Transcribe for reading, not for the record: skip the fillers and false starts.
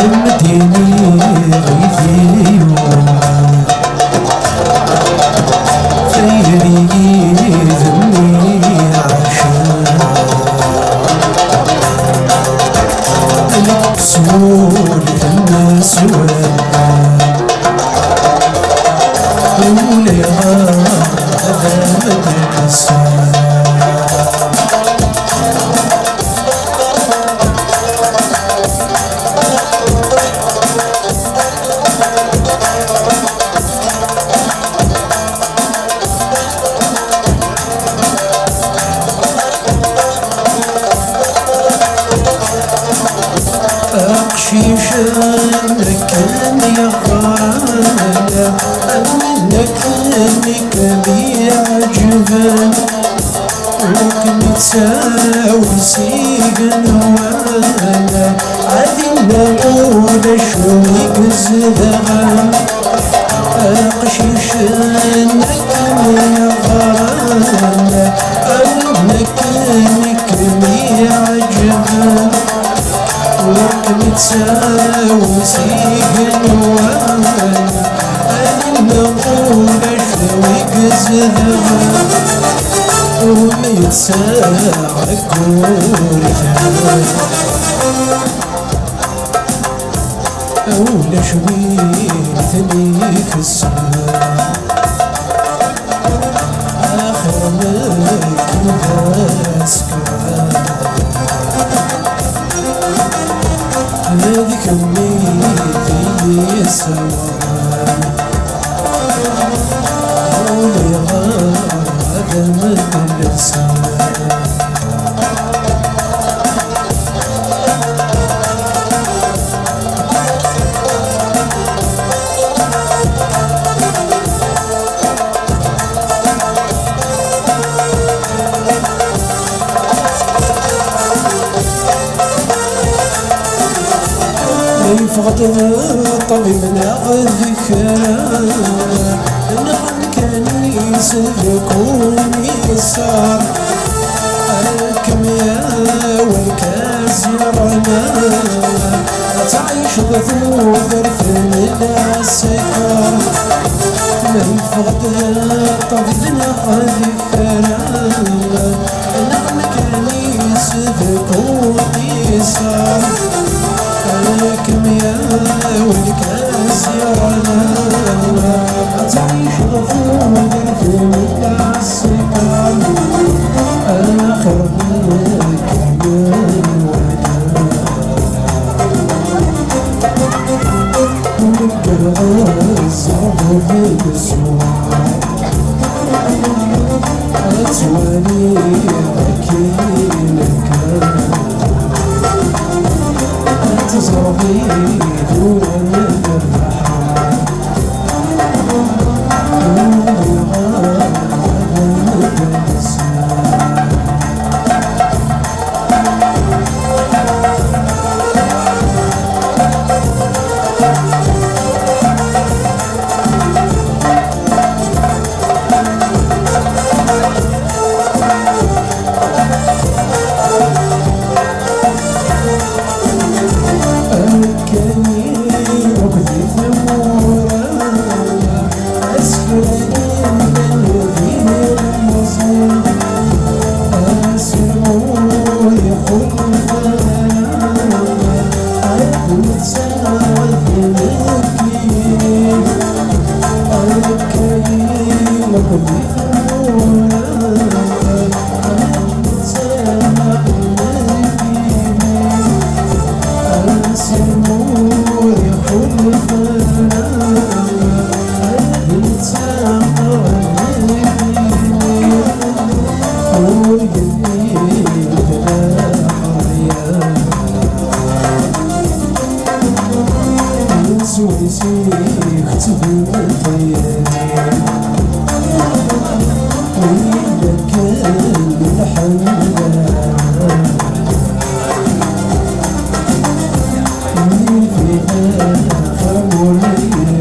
المديني غيثي خيري ذمي عشان المقصود الناس قول يا هذا مدرسة أقشيشانك يا غالة أنك بيعجبان لك متساوي سيقن وانا عادي نقول شوي زدغان أقشيشانك يا غالة أنك بيعجبان لك متساوي سيقن وانا عادي نقول شوي زدغان وما يتساعك ولا شوية ثنيك السماء آخر ملك مهاسكا هذيك أمنيتي السماء ولا هذا من السماء يفقد الطبيب ناخذك نعم كان يسلكوني السار الكيمياء والكازيرنا تعيش بذوذر في السكر ما يفقد الطبيب ناخذك نعم كان يسلكوني السار الكيمياء والكازيرنا تعيش غفور في السكر آخر فيها خمولي